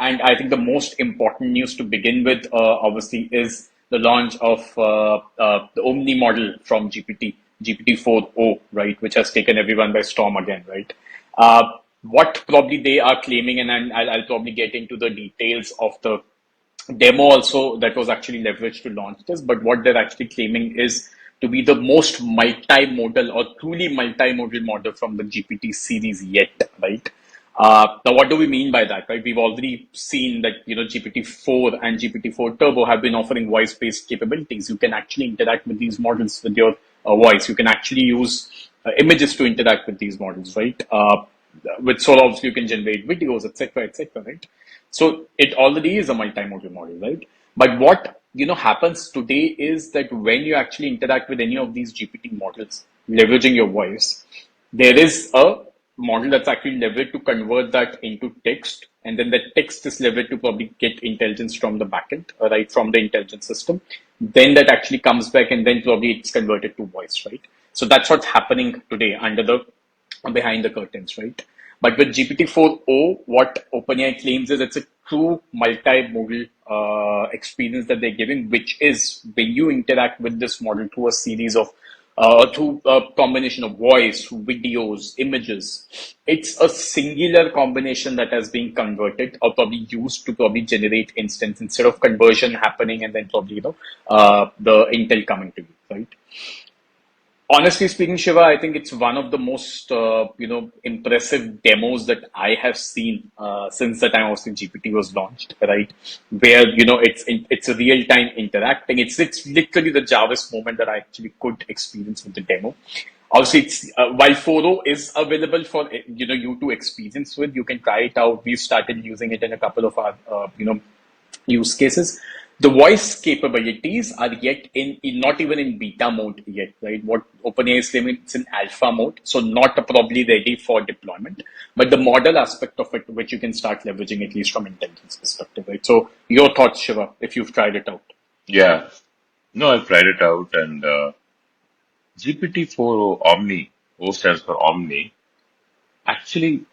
And I think the most important news to begin with, obviously, is the launch of the Omni model from GPT-4o, right, which has taken everyone by storm again, right? What probably they are claiming, and I'll probably get into the details of the demo also that was actually leveraged to launch this. But what they're actually claiming is to be the most multimodal or truly multimodal model from the GPT series yet, right? Now, what do we mean by that, right? We've already seen that, GPT-4 and GPT-4 Turbo have been offering voice-based capabilities. You can actually interact with these models with your voice. You can actually use images to interact with these models, right? With Solobs, you can generate videos, etc., right? So it already is a multimodal model, right? But what happens today is that when you actually interact with any of these GPT models, leveraging your voice, there is a model that's actually leveraged to convert that into text, and then the text is leveraged to probably get intelligence from the backend, right, from the intelligence system. Then that actually comes back, and then probably it's converted to voice, right? So that's what's happening today under the behind the curtains, right? But with GPT-4o, what OpenAI claims is it's a true multimodal experience that they're giving, which is when you interact with this model through a series of through a combination of voice, videos, images. It's a singular combination that has been converted or probably used to probably generate instance instead of conversion happening and then probably the intel coming to you, right? Honestly speaking, Shiva, I think it's one of the most impressive demos that I have seen since the time obviously GPT was launched, right? Where it's a real time interacting. It's literally the Jarvis moment that I actually could experience with the demo. Obviously, it's while 4o is available for you to experience with, you can try it out. We've started using it in a couple of our use cases. The voice capabilities are yet not even in beta mode yet, right? What OpenAI is claiming, it's in alpha mode, so not probably ready for deployment. But the model aspect of it, which you can start leveraging at least from intelligence perspective, right? So your thoughts, Shiva, if you've tried it out. Yeah, no, I've tried it out, and GPT-4o Omni, O stands for Omni, actually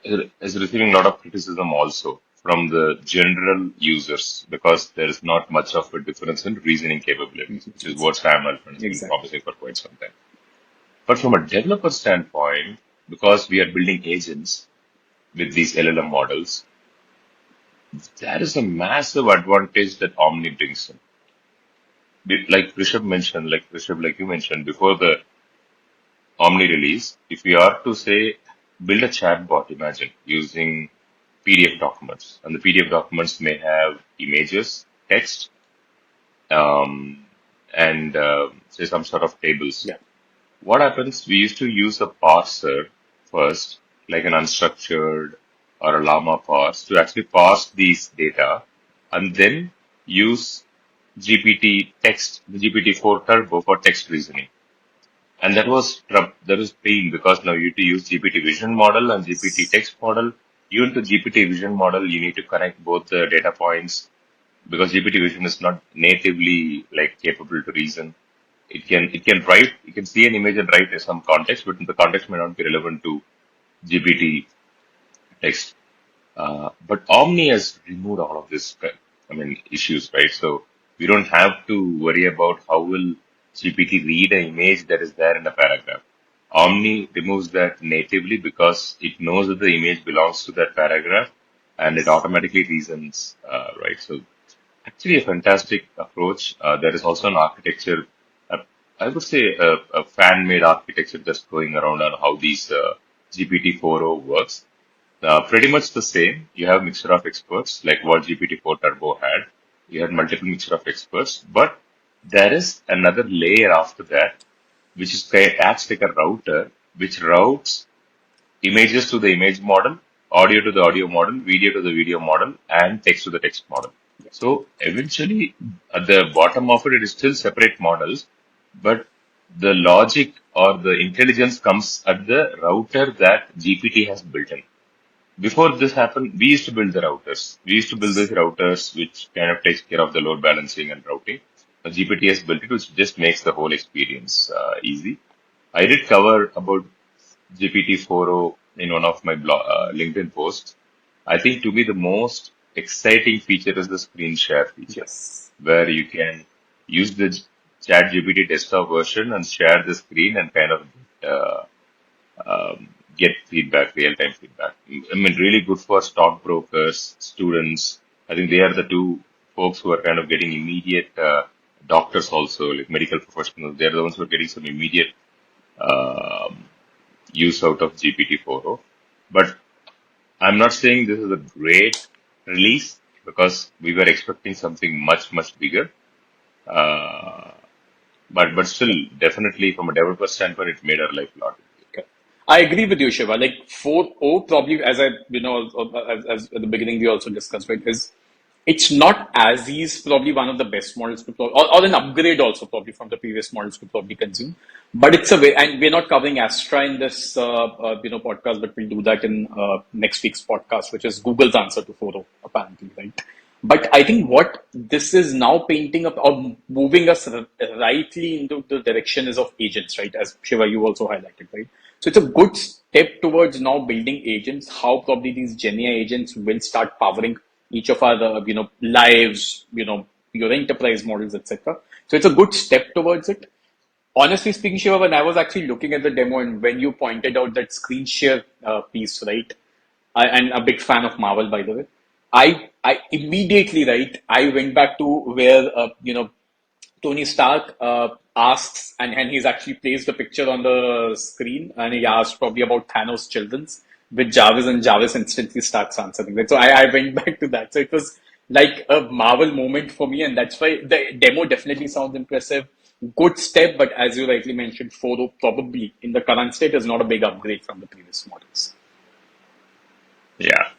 is receiving a lot of criticism also from the general users because there is not much of a difference in reasoning capabilities, which is what Sam Altman has been Exactly. promising for quite some time. But from a developer standpoint, because we are building agents with these LLM models, there is a massive advantage that Omni brings in. Like you mentioned, before the Omni release, if we are to say build a chatbot, imagine using PDF documents, and the PDF documents may have images, text, um, and say some sort of tables. Yeah. What happens? We used to use a parser first, like an unstructured or a llama parse, to actually parse these data, and then use the GPT-4 Turbo for text reasoning. And that was pain because now you have to use GPT vision model and GPT text model. Even to GPT vision model, you need to connect both the data points because GPT vision is not natively like capable to reason. It can write, you can see an image and write some context, but the context may not be relevant to GPT text. But Omni has removed all of this, issues, right? So we don't have to worry about how will GPT read an image that is there in a paragraph. Omni removes that natively because it knows that the image belongs to that paragraph and it automatically reasons, right? So actually a fantastic approach. There is also an architecture, uh, I would say a fan-made architecture that's going around on how these GPT-4o works. Pretty much the same. You have mixture of experts like what GPT-4 Turbo had. You had multiple mixture of experts, but there is another layer after that, which is acts like a router, which routes images to the image model, audio to the audio model, video to the video model, and text to the text model. So eventually, at the bottom of it, it is still separate models, but the logic or the intelligence comes at the router that GPT has built in. Before this happened, we used to build the routers. We used to build these routers, which kind of takes care of the load balancing and routing. The GPT has built it, which just makes the whole experience easy. I did cover about GPT-4o in one of my LinkedIn posts. I think to me the most exciting feature is the screen share feature, Yes. where you can use the ChatGPT desktop version and share the screen and kind of uh, get feedback, real-time feedback. I mean, really good for stockbrokers, students. I think they are the two folks who are kind of getting immediate, doctors also, like medical professionals. They're the ones who are getting some immediate um, use out of GPT-4o. But I'm not saying this is a great release because we were expecting something much, much bigger. Uh, but still, definitely from a developer standpoint, it made our life a lot easier. Okay. I agree with you, Shiva. Like 4o probably, as I, as at the beginning we also discussed, right, is it's not as is probably one of the best models to probably, or an upgrade also probably from the previous models to probably consume. But it's a way, and we're not covering Astra in this, podcast, but we'll do that in next week's podcast, which is Google's answer to 4o, apparently, right? But I think what this is now painting up or moving us rightly into the direction is of agents, right? As Shiva, you also highlighted, right? So it's a good step towards now building agents, how probably these GenAI agents will start powering each of our, lives, your enterprise models, etc. So it's a good step towards it. Honestly speaking, Shiva, when I was actually looking at the demo and when you pointed out that screen share piece, right? And a big fan of Marvel, by the way. I immediately, right, I went back to where, Tony Stark asks, and he's actually placed the picture on the screen, and he asked probably about Thanos' children's with Jarvis, and Jarvis instantly starts answering. Right? So I went back to that. So it was like a Marvel moment for me, and that's why the demo definitely sounds impressive. Good step, but as you rightly mentioned, 4 probably in the current state is not a big upgrade from the previous models. Yeah.